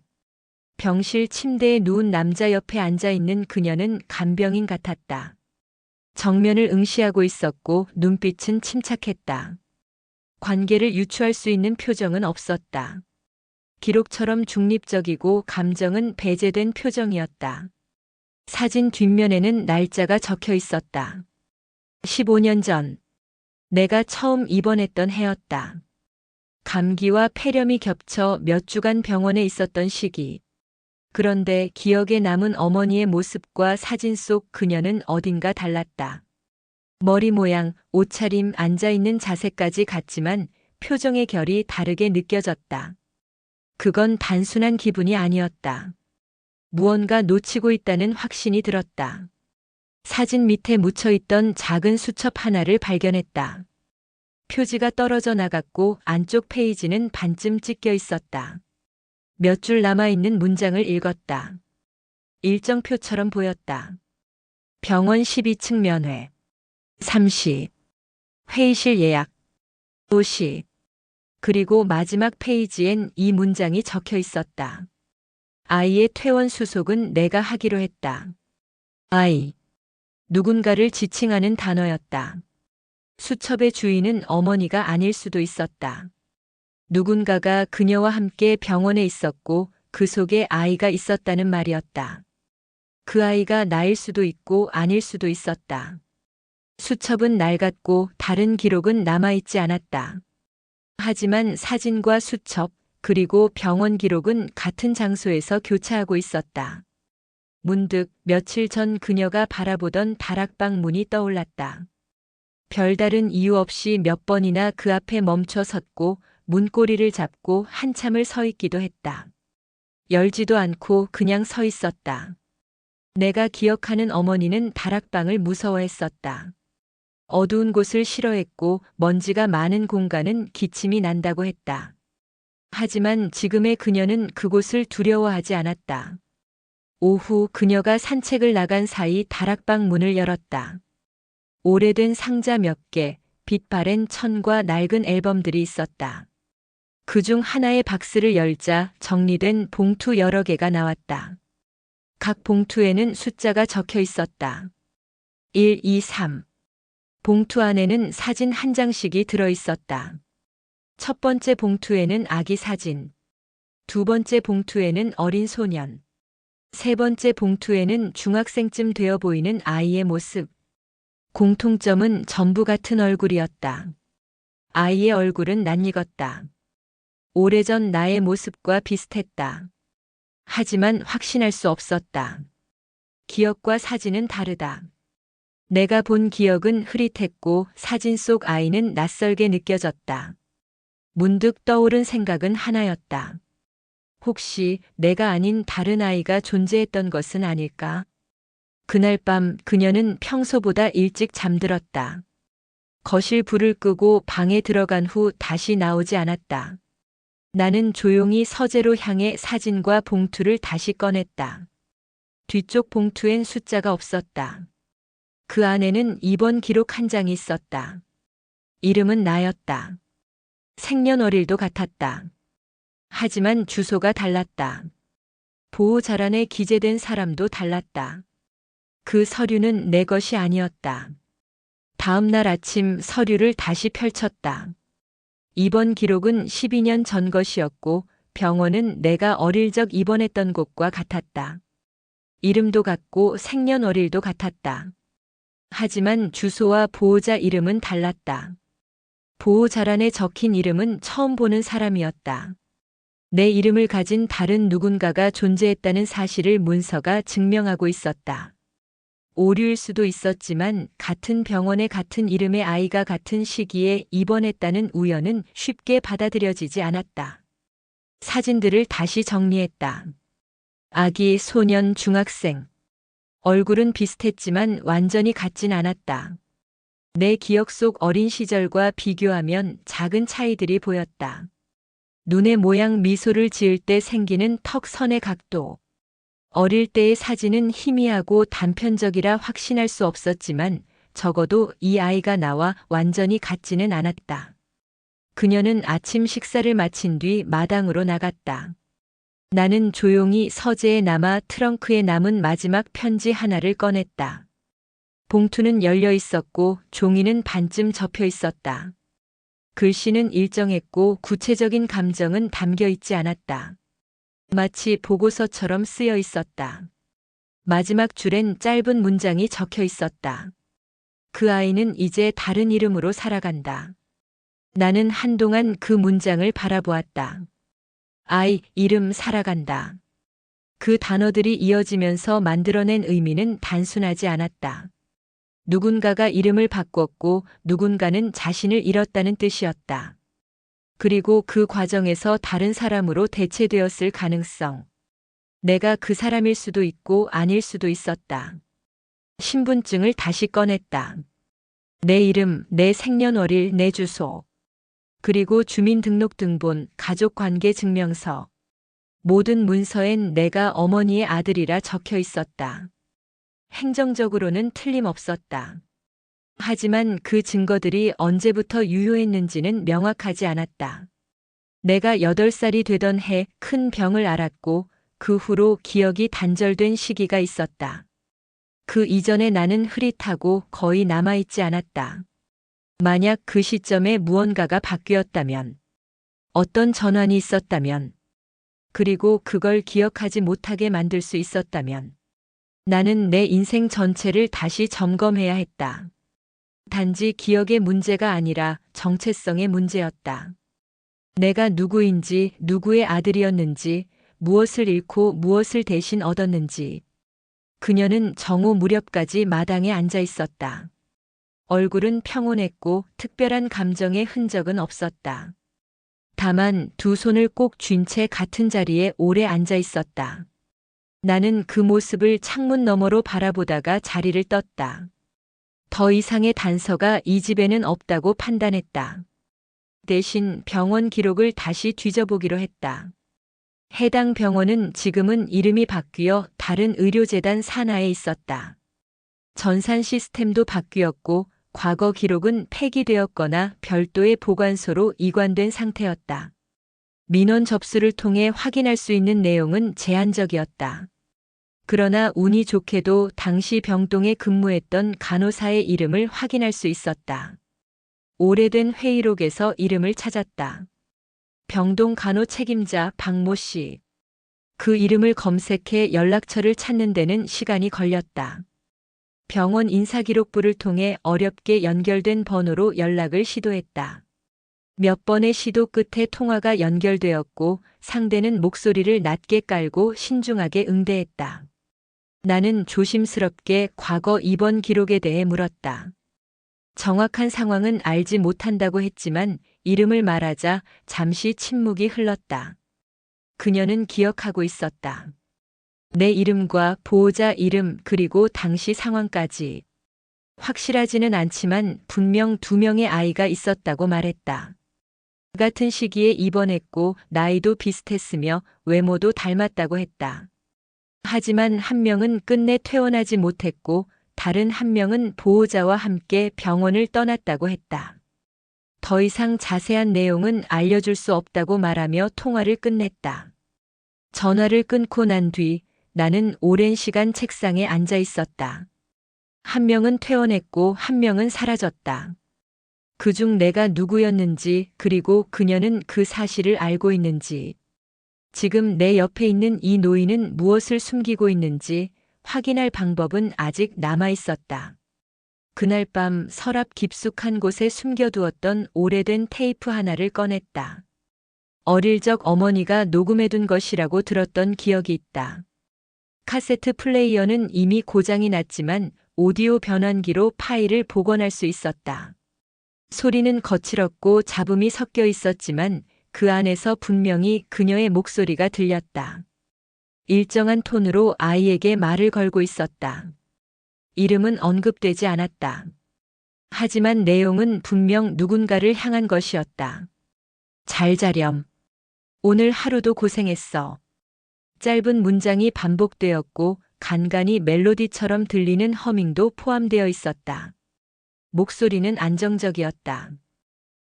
병실 침대에 누운 남자 옆에 앉아 있는 그녀는 간병인 같았다. 정면을 응시하고 있었고 눈빛은 침착했다. 관계를 유추할 수 있는 표정은 없었다. 기록처럼 중립적이고 감정은 배제된 표정이었다. 사진 뒷면에는 날짜가 적혀 있었다. 15년 전. 내가 처음 입원했던 해였다. 감기와 폐렴이 겹쳐 몇 주간 병원에 있었던 시기. 그런데 기억에 남은 어머니의 모습과 사진 속 그녀는 어딘가 달랐다. 머리 모양, 옷차림, 앉아있는 자세까지 같지만 표정의 결이 다르게 느껴졌다. 그건 단순한 기분이 아니었다. 무언가 놓치고 있다는 확신이 들었다. 사진 밑에 묻혀있던 작은 수첩 하나를 발견했다. 표지가 떨어져 나갔고 안쪽 페이지는 반쯤 찢겨 있었다. 몇 줄 남아있는 문장을 읽었다. 일정표처럼 보였다. 병원 12층 면회. 3시. 회의실 예약. 5시. 그리고 마지막 페이지엔 이 문장이 적혀 있었다. 아이의 퇴원 수속은 내가 하기로 했다. 아이. 누군가를 지칭하는 단어였다. 수첩의 주인은 어머니가 아닐 수도 있었다. 누군가가 그녀와 함께 병원에 있었고 그 속에 아이가 있었다는 말이었다. 그 아이가 나일 수도 있고 아닐 수도 있었다. 수첩은 낡았고 다른 기록은 남아있지 않았다. 하지만 사진과 수첩, 그리고 병원 기록은 같은 장소에서 교차하고 있었다. 문득 며칠 전 그녀가 바라보던 다락방 문이 떠올랐다. 별다른 이유 없이 몇 번이나 그 앞에 멈춰 섰고 문고리를 잡고 한참을 서 있기도 했다. 열지도 않고 그냥 서 있었다. 내가 기억하는 어머니는 다락방을 무서워했었다. 어두운 곳을 싫어했고 먼지가 많은 공간은 기침이 난다고 했다. 하지만 지금의 그녀는 그곳을 두려워하지 않았다. 오후 그녀가 산책을 나간 사이 다락방 문을 열었다. 오래된 상자 몇 개, 빛 바랜 천과 낡은 앨범들이 있었다. 그중 하나의 박스를 열자 정리된 봉투 여러 개가 나왔다. 각 봉투에는 숫자가 적혀 있었다. 1, 2, 3. 봉투 안에는 사진 한 장씩이 들어 있었다. 첫 번째 봉투에는 아기 사진, 두 번째 봉투에는 어린 소년, 세 번째 봉투에는 중학생쯤 되어 보이는 아이의 모습. 공통점은 전부 같은 얼굴이었다. 아이의 얼굴은 낯익었다. 오래전 나의 모습과 비슷했다. 하지만 확신할 수 없었다. 기억과 사진은 다르다. 내가 본 기억은 흐릿했고 사진 속 아이는 낯설게 느껴졌다. 문득 떠오른 생각은 하나였다. 혹시 내가 아닌 다른 아이가 존재했던 것은 아닐까? 그날 밤 그녀는 평소보다 일찍 잠들었다. 거실 불을 끄고 방에 들어간 후 다시 나오지 않았다. 나는 조용히 서재로 향해 사진과 봉투를 다시 꺼냈다. 뒤쪽 봉투엔 숫자가 없었다. 그 안에는 입원 기록 한 장이 있었다. 이름은 나였다. 생년월일도 같았다. 하지만 주소가 달랐다. 보호 자란에 기재된 사람도 달랐다. 그 서류는 내 것이 아니었다. 다음 날 아침 서류를 다시 펼쳤다. 입원 기록은 12년 전 것이었고 병원은 내가 어릴 적 입원했던 곳과 같았다. 이름도 같고 생년월일도 같았다. 하지만 주소와 보호자 이름은 달랐다. 보호 자란에 적힌 이름은 처음 보는 사람이었다. 내 이름을 가진 다른 누군가가 존재했다는 사실을 문서가 증명하고 있었다. 오류일 수도 있었지만 같은 병원에 같은 이름의 아이가 같은 시기에 입원했다는 우연은 쉽게 받아들여지지 않았다. 사진들을 다시 정리했다. 아기, 소년, 중학생. 얼굴은 비슷했지만 완전히 같진 않았다. 내 기억 속 어린 시절과 비교하면 작은 차이들이 보였다. 눈의 모양, 미소를 지을 때 생기는 턱 선의 각도. 어릴 때의 사진은 희미하고 단편적이라 확신할 수 없었지만 적어도 이 아이가 나와 완전히 같지는 않았다. 그녀는 아침 식사를 마친 뒤 마당으로 나갔다. 나는 조용히 서재에 남아 트렁크에 남은 마지막 편지 하나를 꺼냈다. 봉투는 열려 있었고 종이는 반쯤 접혀 있었다. 글씨는 일정했고 구체적인 감정은 담겨 있지 않았다. 마치 보고서처럼 쓰여 있었다. 마지막 줄엔 짧은 문장이 적혀 있었다. 그 아이는 이제 다른 이름으로 살아간다. 나는 한동안 그 문장을 바라보았다. 아이, 이름 살아간다. 그 단어들이 이어지면서 만들어낸 의미는 단순하지 않았다. 누군가가 이름을 바꿨고 누군가는 자신을 잃었다는 뜻이었다. 그리고 그 과정에서 다른 사람으로 대체되었을 가능성. 내가 그 사람일 수도 있고 아닐 수도 있었다. 신분증을 다시 꺼냈다. 내 이름, 내 생년월일, 내 주소. 그리고 주민등록등본, 가족관계증명서. 모든 문서엔 내가 어머니의 아들이라 적혀 있었다. 행정적으로는 틀림없었다. 하지만 그 증거들이 언제부터 유효했는지는 명확하지 않았다. 내가 8살이 되던 해 큰 병을 앓았고 그 후로 기억이 단절된 시기가 있었다. 그 이전에 나는 흐릿하고 거의 남아있지 않았다. 만약 그 시점에 무언가가 바뀌었다면, 어떤 전환이 있었다면, 그리고 그걸 기억하지 못하게 만들 수 있었다면, 나는 내 인생 전체를 다시 점검해야 했다. 단지 기억의 문제가 아니라 정체성의 문제였다. 내가 누구인지, 누구의 아들이었는지, 무엇을 잃고 무엇을 대신 얻었는지. 그녀는 정오 무렵까지 마당에 앉아 있었다. 얼굴은 평온했고 특별한 감정의 흔적은 없었다. 다만 두 손을 꼭 쥔 채 같은 자리에 오래 앉아 있었다. 나는 그 모습을 창문 너머로 바라보다가 자리를 떴다. 더 이상의 단서가 이 집에는 없다고 판단했다. 대신 병원 기록을 다시 뒤져보기로 했다. 해당 병원은 지금은 이름이 바뀌어 다른 의료재단 산하에 있었다. 전산 시스템도 바뀌었고 과거 기록은 폐기되었거나 별도의 보관소로 이관된 상태였다. 민원 접수를 통해 확인할 수 있는 내용은 제한적이었다. 그러나 운이 좋게도 당시 병동에 근무했던 간호사의 이름을 확인할 수 있었다. 오래된 회의록에서 이름을 찾았다. 병동 간호 책임자 박모 씨. 그 이름을 검색해 연락처를 찾는 데는 시간이 걸렸다. 병원 인사기록부를 통해 어렵게 연결된 번호로 연락을 시도했다. 몇 번의 시도 끝에 통화가 연결되었고 상대는 목소리를 낮게 깔고 신중하게 응대했다. 나는 조심스럽게 과거 입원 기록에 대해 물었다. 정확한 상황은 알지 못한다고 했지만 이름을 말하자 잠시 침묵이 흘렀다. 그녀는 기억하고 있었다. 내 이름과 보호자 이름 그리고 당시 상황까지. 확실하지는 않지만 분명 2명의 아이가 있었다고 말했다. 같은 시기에 입원했고 나이도 비슷했으며 외모도 닮았다고 했다. 하지만 한 명은 끝내 퇴원하지 못했고 다른 한 명은 보호자와 함께 병원을 떠났다고 했다. 더 이상 자세한 내용은 알려줄 수 없다고 말하며 통화를 끝냈다. 전화를 끊고 난 뒤 나는 오랜 시간 책상에 앉아 있었다. 한 명은 퇴원했고 한 명은 사라졌다. 그중 내가 누구였는지 그리고 그녀는 그 사실을 알고 있는지, 지금 내 옆에 있는 이 노인은 무엇을 숨기고 있는지 확인할 방법은 아직 남아 있었다. 그날 밤 서랍 깊숙한 곳에 숨겨두었던 오래된 테이프 하나를 꺼냈다. 어릴 적 어머니가 녹음해둔 것이라고 들었던 기억이 있다. 카세트 플레이어는 이미 고장이 났지만 오디오 변환기로 파일을 복원할 수 있었다. 소리는 거칠었고 잡음이 섞여 있었지만 그 안에서 분명히 그녀의 목소리가 들렸다. 일정한 톤으로 아이에게 말을 걸고 있었다. 이름은 언급되지 않았다. 하지만 내용은 분명 누군가를 향한 것이었다. 잘 자렴. 오늘 하루도 고생했어. 짧은 문장이 반복되었고 간간이 멜로디처럼 들리는 허밍도 포함되어 있었다. 목소리는 안정적이었다.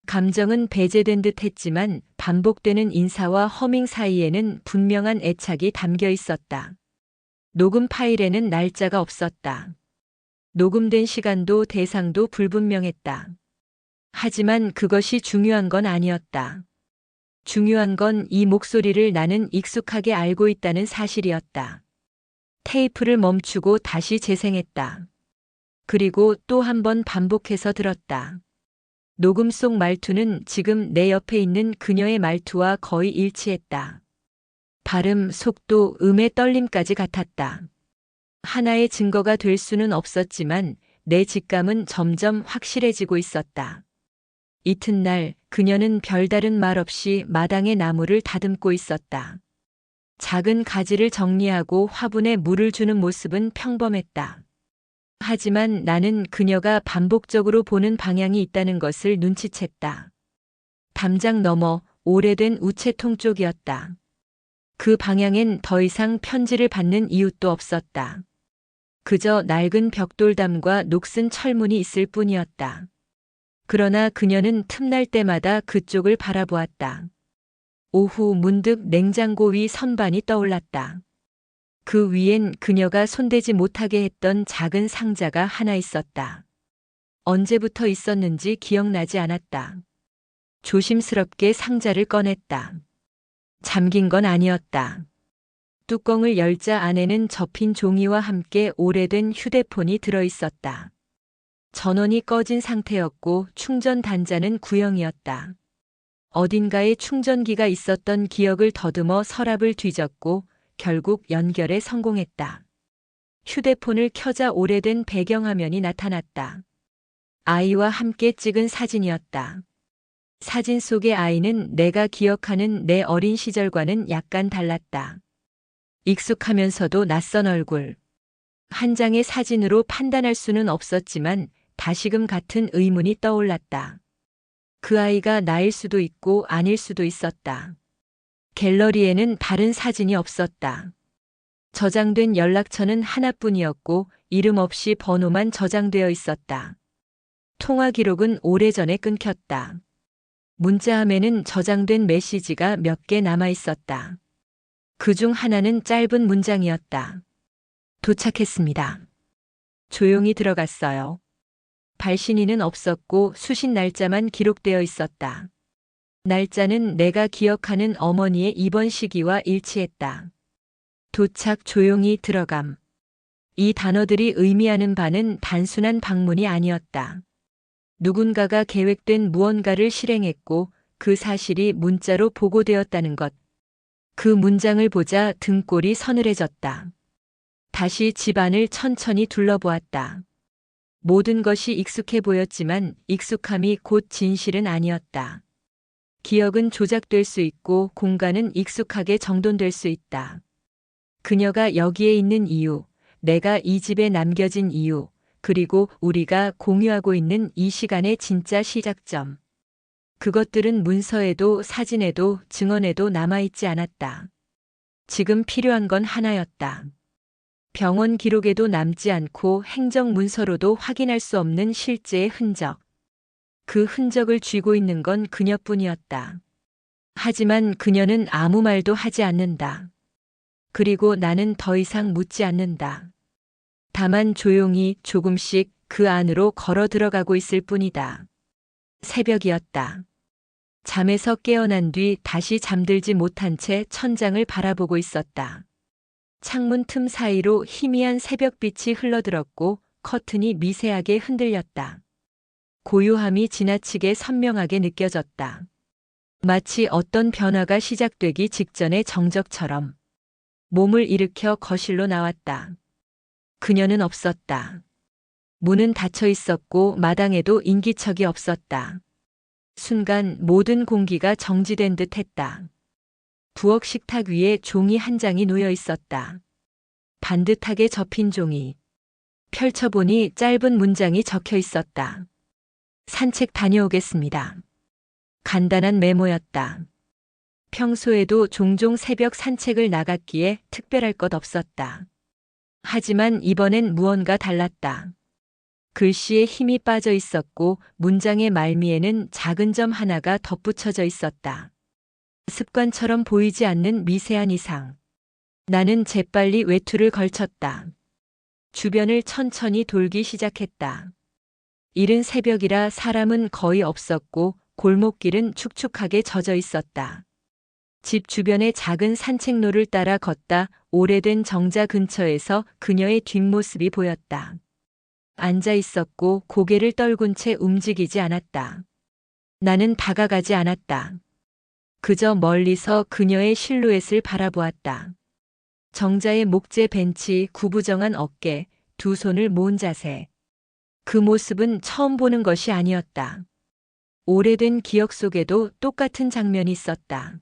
감정은 배제된 듯 했지만 반복되는 인사와 허밍 사이에는 분명한 애착이 담겨 있었다. 녹음 파일에는 날짜가 없었다. 녹음된 시간도 대상도 불분명했다. 하지만 그것이 중요한 건 아니었다. 중요한 건 이 목소리를 나는 익숙하게 알고 있다는 사실이었다. 테이프를 멈추고 다시 재생했다. 그리고 또 한 번 반복해서 들었다. 녹음 속 말투는 지금 내 옆에 있는 그녀의 말투와 거의 일치했다. 발음, 속도, 음의 떨림까지 같았다. 하나의 증거가 될 수는 없었지만 내 직감은 점점 확실해지고 있었다. 이튿날 그녀는 별다른 말 없이 마당의 나무를 다듬고 있었다. 작은 가지를 정리하고 화분에 물을 주는 모습은 평범했다. 하지만 나는 그녀가 반복적으로 보는 방향이 있다는 것을 눈치챘다. 담장 너머 오래된 우체통 쪽이었다. 그 방향엔 더 이상 편지를 받는 이웃도 없었다. 그저 낡은 벽돌담과 녹슨 철문이 있을 뿐이었다. 그러나 그녀는 틈날 때마다 그쪽을 바라보았다. 오후 문득 냉장고 위 선반이 떠올랐다. 그 위엔 그녀가 손대지 못하게 했던 작은 상자가 하나 있었다. 언제부터 있었는지 기억나지 않았다. 조심스럽게 상자를 꺼냈다. 잠긴 건 아니었다. 뚜껑을 열자 안에는 접힌 종이와 함께 오래된 휴대폰이 들어 있었다. 전원이 꺼진 상태였고 충전 단자는 구형이었다. 어딘가에 충전기가 있었던 기억을 더듬어 서랍을 뒤졌고 결국 연결에 성공했다. 휴대폰을 켜자 오래된 배경화면이 나타났다. 아이와 함께 찍은 사진이었다. 사진 속의 아이는 내가 기억하는 내 어린 시절과는 약간 달랐다. 익숙하면서도 낯선 얼굴. 한 장의 사진으로 판단할 수는 없었지만 다시금 같은 의문이 떠올랐다. 그 아이가 나일 수도 있고 아닐 수도 있었다. 갤러리에는 다른 사진이 없었다. 저장된 연락처는 하나뿐이었고 이름 없이 번호만 저장되어 있었다. 통화 기록은 오래전에 끊겼다. 문자함에는 저장된 메시지가 몇 개 남아 있었다. 그중 하나는 짧은 문장이었다. 도착했습니다. 조용히 들어갔어요. 발신인은 없었고 수신 날짜만 기록되어 있었다. 날짜는 내가 기억하는 어머니의 입원 시기와 일치했다. 도착 조용히 들어감. 이 단어들이 의미하는 바는 단순한 방문이 아니었다. 누군가가 계획된 무언가를 실행했고 그 사실이 문자로 보고되었다는 것. 그 문장을 보자 등골이 서늘해졌다. 다시 집안을 천천히 둘러보았다. 모든 것이 익숙해 보였지만 익숙함이 곧 진실은 아니었다. 기억은 조작될 수 있고 공간은 익숙하게 정돈될 수 있다. 그녀가 여기에 있는 이유, 내가 이 집에 남겨진 이유, 그리고 우리가 공유하고 있는 이 시간의 진짜 시작점. 그것들은 문서에도 사진에도 증언에도 남아있지 않았다. 지금 필요한 건 하나였다. 병원 기록에도 남지 않고 행정 문서로도 확인할 수 없는 실제의 흔적. 그 흔적을 쥐고 있는 건 그녀뿐이었다. 하지만 그녀는 아무 말도 하지 않는다. 그리고 나는 더 이상 묻지 않는다. 다만 조용히 조금씩 그 안으로 걸어 들어가고 있을 뿐이다. 새벽이었다. 잠에서 깨어난 뒤 다시 잠들지 못한 채 천장을 바라보고 있었다. 창문 틈 사이로 희미한 새벽빛이 흘러들었고 커튼이 미세하게 흔들렸다. 고요함이 지나치게 선명하게 느껴졌다. 마치 어떤 변화가 시작되기 직전의 정적처럼. 몸을 일으켜 거실로 나왔다. 그녀는 없었다. 문은 닫혀 있었고 마당에도 인기척이 없었다. 순간 모든 공기가 정지된 듯 했다. 부엌 식탁 위에 종이 한 장이 놓여 있었다. 반듯하게 접힌 종이. 펼쳐보니 짧은 문장이 적혀 있었다. 산책 다녀오겠습니다. 간단한 메모였다. 평소에도 종종 새벽 산책을 나갔기에 특별할 것 없었다. 하지만 이번엔 무언가 달랐다. 글씨에 힘이 빠져 있었고 문장의 말미에는 작은 점 하나가 덧붙여져 있었다. 습관처럼 보이지 않는 미세한 이상. 나는 재빨리 외투를 걸쳤다. 주변을 천천히 돌기 시작했다. 이른 새벽이라 사람은 거의 없었고 골목길은 축축하게 젖어 있었다. 집 주변의 작은 산책로를 따라 걷다 오래된 정자 근처에서 그녀의 뒷모습이 보였다. 앉아 있었고 고개를 떨군 채 움직이지 않았다. 나는 다가가지 않았다. 그저 멀리서 그녀의 실루엣을 바라보았다. 정자의 목재 벤치, 구부정한 어깨, 두 손을 모은 자세. 그 모습은 처음 보는 것이 아니었다. 오래된 기억 속에도 똑같은 장면이 있었다.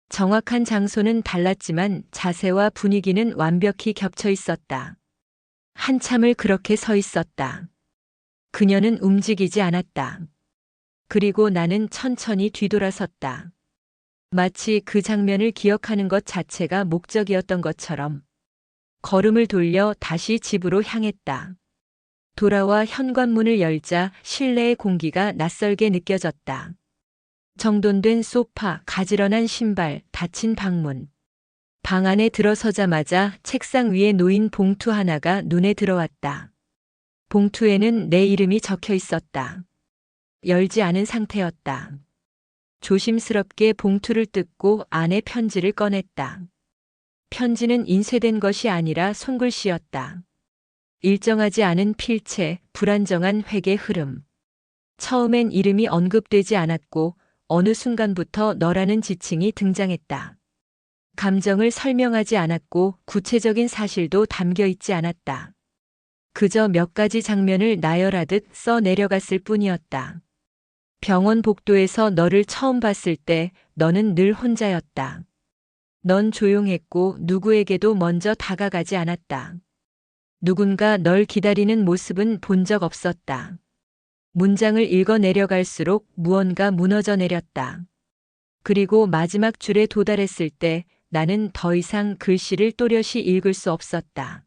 정확한 장소는 달랐지만 자세와 분위기는 완벽히 겹쳐 있었다. 한참을 그렇게 서 있었다. 그녀는 움직이지 않았다. 그리고 나는 천천히 뒤돌아섰다. 마치 그 장면을 기억하는 것 자체가 목적이었던 것처럼. 걸음을 돌려 다시 집으로 향했다. 돌아와 현관문을 열자 실내의 공기가 낯설게 느껴졌다. 정돈된 소파, 가지런한 신발, 닫힌 방문. 방 안에 들어서자마자 책상 위에 놓인 봉투 하나가 눈에 들어왔다. 봉투에는 내 이름이 적혀 있었다. 열지 않은 상태였다. 조심스럽게 봉투를 뜯고 안에 편지를 꺼냈다. 편지는 인쇄된 것이 아니라 손글씨였다. 일정하지 않은 필체, 불안정한 회계 흐름. 처음엔 이름이 언급되지 않았고 어느 순간부터 너라는 지칭이 등장했다. 감정을 설명하지 않았고 구체적인 사실도 담겨 있지 않았다. 그저 몇 가지 장면을 나열하듯 써 내려갔을 뿐이었다. 병원 복도에서 너를 처음 봤을 때 너는 늘 혼자였다. 넌 조용했고 누구에게도 먼저 다가가지 않았다. 누군가 널 기다리는 모습은 본 적 없었다. 문장을 읽어 내려갈수록 무언가 무너져 내렸다. 그리고 마지막 줄에 도달했을 때 나는 더 이상 글씨를 또렷이 읽을 수 없었다.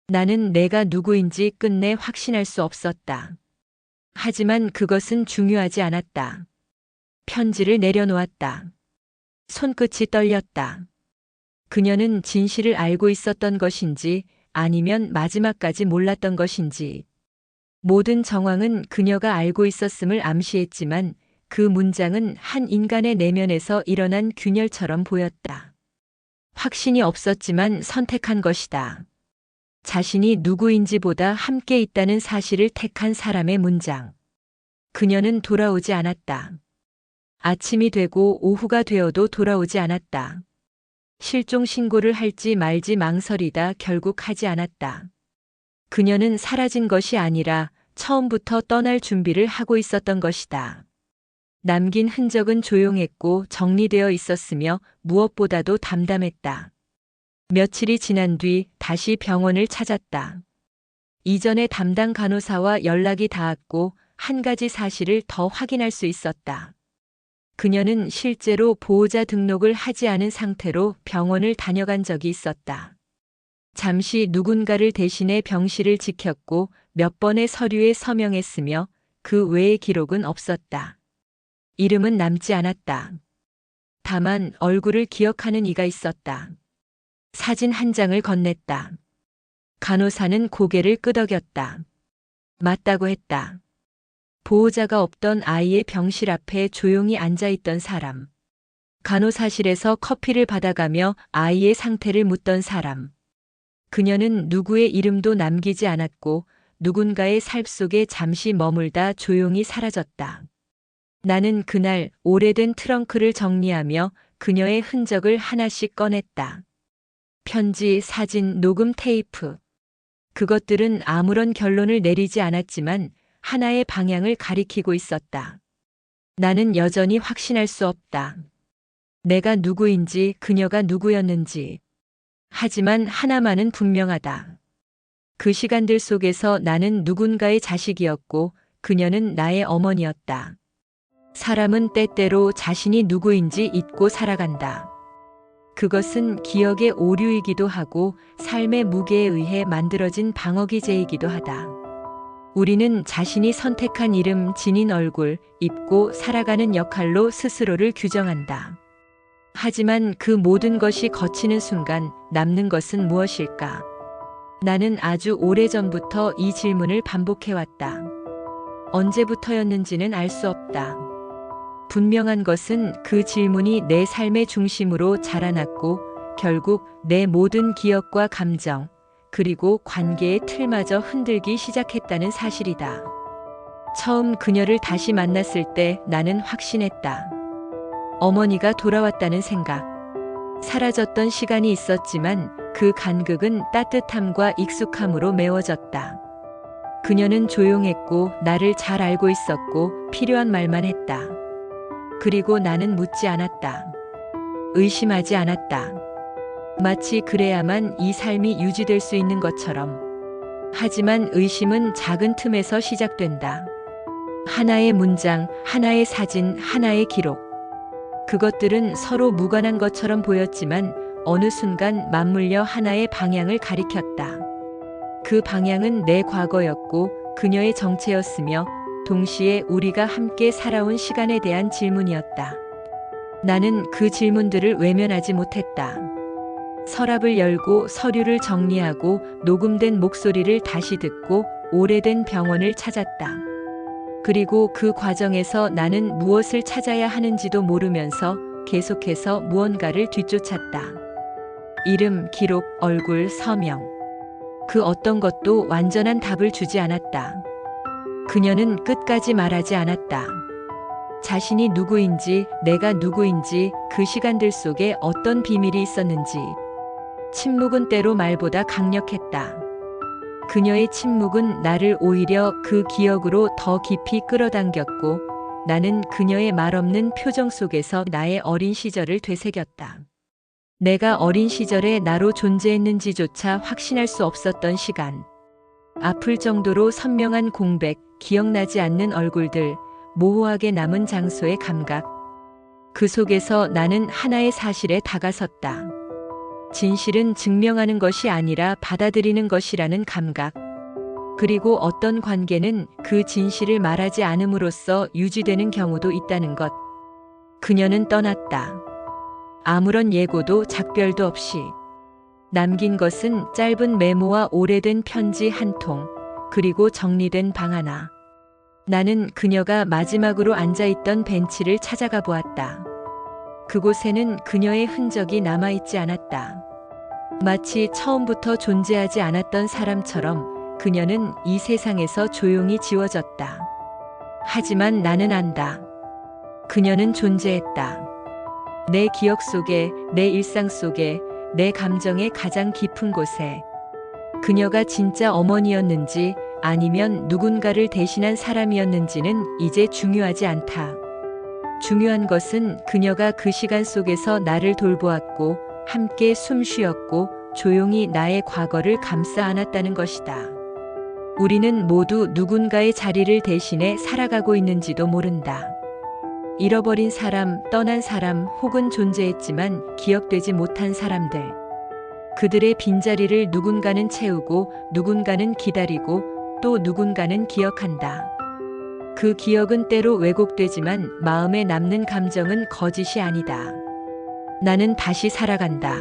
나는 내가 누구인지 끝내 확신할 수 없었다. 하지만 그것은 중요하지 않았다. 편지를 내려놓았다. 손끝이 떨렸다. 그녀는 진실을 알고 있었던 것인지 아니면 마지막까지 몰랐던 것인지. 모든 정황은 그녀가 알고 있었음을 암시했지만 그 문장은 한 인간의 내면에서 일어난 균열처럼 보였다. 확신이 없었지만 선택한 것이다. 자신이 누구인지보다 함께 있다는 사실을 택한 사람의 문장. 그녀는 돌아오지 않았다. 아침이 되고 오후가 되어도 돌아오지 않았다. 실종 신고를 할지 말지 망설이다 결국 하지 않았다. 그녀는 사라진 것이 아니라 처음부터 떠날 준비를 하고 있었던 것이다. 남긴 흔적은 조용했고 정리되어 있었으며 무엇보다도 담담했다. 며칠이 지난 뒤 다시 병원을 찾았다. 이전의 담당 간호사와 연락이 닿았고 한 가지 사실을 더 확인할 수 있었다. 그녀는 실제로 보호자 등록을 하지 않은 상태로 병원을 다녀간 적이 있었다. 잠시 누군가를 대신해 병실을 지켰고 몇 번의 서류에 서명했으며 그 외의 기록은 없었다. 이름은 남지 않았다. 다만 얼굴을 기억하는 이가 있었다. 사진 한 장을 건넸다. 간호사는 고개를 끄덕였다. 맞다고 했다. 보호자가 없던 아이의 병실 앞에 조용히 앉아있던 사람. 간호사실에서 커피를 받아가며 아이의 상태를 묻던 사람. 그녀는 누구의 이름도 남기지 않았고 누군가의 살 속에 잠시 머물다 조용히 사라졌다. 나는 그날 오래된 트렁크를 정리하며 그녀의 흔적을 하나씩 꺼냈다. 편지, 사진, 녹음 테이프. 그것들은 아무런 결론을 내리지 않았지만 하나의 방향을 가리키고 있었다. 나는 여전히 확신할 수 없다. 내가 누구인지, 그녀가 누구였는지. 하지만 하나만은 분명하다. 그 시간들 속에서 나는 누군가의 자식이었고 그녀는 나의 어머니였다. 사람은 때때로 자신이 누구인지 잊고 살아간다. 그것은 기억의 오류이기도 하고 삶의 무게에 의해 만들어진 방어기제이기도 하다. 우리는 자신이 선택한 이름, 지닌 얼굴, 입고 살아가는 역할로 스스로를 규정한다. 하지만 그 모든 것이 거치는 순간 남는 것은 무엇일까? 나는 아주 오래전부터 이 질문을 반복해왔다. 언제부터였는지는 알 수 없다. 분명한 것은 그 질문이 내 삶의 중심으로 자라났고 결국 내 모든 기억과 감정, 그리고 관계의 틀마저 흔들기 시작했다는 사실이다. 처음 그녀를 다시 만났을 때 나는 확신했다. 어머니가 돌아왔다는 생각. 사라졌던 시간이 있었지만 그 간극은 따뜻함과 익숙함으로 메워졌다. 그녀는 조용했고 나를 잘 알고 있었고 필요한 말만 했다. 그리고 나는 묻지 않았다. 의심하지 않았다. 마치 그래야만 이 삶이 유지될 수 있는 것처럼. 하지만 의심은 작은 틈에서 시작된다. 하나의 문장, 하나의 사진, 하나의 기록. 그것들은 서로 무관한 것처럼 보였지만 어느 순간 맞물려 하나의 방향을 가리켰다. 그 방향은 내 과거였고 그녀의 정체였으며 동시에 우리가 함께 살아온 시간에 대한 질문이었다. 나는 그 질문들을 외면하지 못했다. 서랍을 열고 서류를 정리하고 녹음된 목소리를 다시 듣고 오래된 병원을 찾았다. 그리고 그 과정에서 나는 무엇을 찾아야 하는지도 모르면서 계속해서 무언가를 뒤쫓았다. 이름, 기록, 얼굴, 서명. 그 어떤 것도 완전한 답을 주지 않았다. 그녀는 끝까지 말하지 않았다. 자신이 누구인지, 내가 누구인지, 그 시간들 속에 어떤 비밀이 있었는지. 침묵은 때로 말보다 강력했다. 그녀의 침묵은 나를 오히려 그 기억으로 더 깊이 끌어당겼고, 나는 그녀의 말없는 표정 속에서 나의 어린 시절을 되새겼다. 내가 어린 시절에 나로 존재했는지조차 확신할 수 없었던 시간. 아플 정도로 선명한 공백, 기억나지 않는 얼굴들, 모호하게 남은 장소의 감각. 그 속에서 나는 하나의 사실에 다가섰다. 진실은 증명하는 것이 아니라 받아들이는 것이라는 감각. 그리고 어떤 관계는 그 진실을 말하지 않음으로써 유지되는 경우도 있다는 것. 그녀는 떠났다. 아무런 예고도 작별도 없이. 남긴 것은 짧은 메모와 오래된 편지 한 통, 그리고 정리된 방 하나. 나는 그녀가 마지막으로 앉아있던 벤치를 찾아가 보았다. 그곳에는 그녀의 흔적이 남아있지 않았다. 마치 처음부터 존재하지 않았던 사람처럼 그녀는 이 세상에서 조용히 지워졌다. 하지만 나는 안다. 그녀는 존재했다. 내 기억 속에, 내 일상 속에, 내 감정의 가장 깊은 곳에. 그녀가 진짜 어머니였는지 아니면 누군가를 대신한 사람이었는지는 이제 중요하지 않다. 중요한 것은 그녀가 그 시간 속에서 나를 돌보았고, 함께 숨 쉬었고, 조용히 나의 과거를 감싸 안았다는 것이다. 우리는 모두 누군가의 자리를 대신해 살아가고 있는지도 모른다. 잃어버린 사람, 떠난 사람, 혹은 존재했지만 기억되지 못한 사람들. 그들의 빈자리를 누군가는 채우고, 누군가는 기다리고, 또 누군가는 기억한다. 그 기억은 때로 왜곡되지만 마음에 남는 감정은 거짓이 아니다. 나는 다시 살아간다.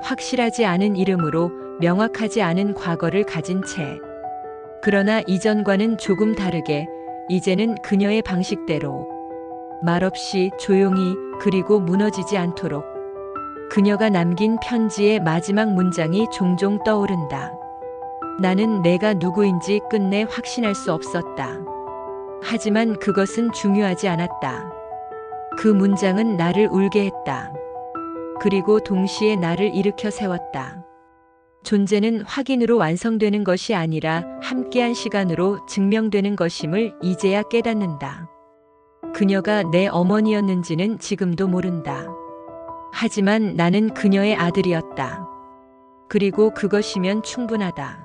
확실하지 않은 이름으로, 명확하지 않은 과거를 가진 채. 그러나 이전과는 조금 다르게, 이제는 그녀의 방식대로. 말없이 조용히, 그리고 무너지지 않도록. 그녀가 남긴 편지의 마지막 문장이 종종 떠오른다. 나는 내가 누구인지 끝내 확신할 수 없었다. 하지만 그것은 중요하지 않았다. 그 문장은 나를 울게 했다. 그리고 동시에 나를 일으켜 세웠다. 존재는 확인으로 완성되는 것이 아니라 함께한 시간으로 증명되는 것임을 이제야 깨닫는다. 그녀가 내 어머니였는지는 지금도 모른다. 하지만 나는 그녀의 아들이었다. 그리고 그것이면 충분하다.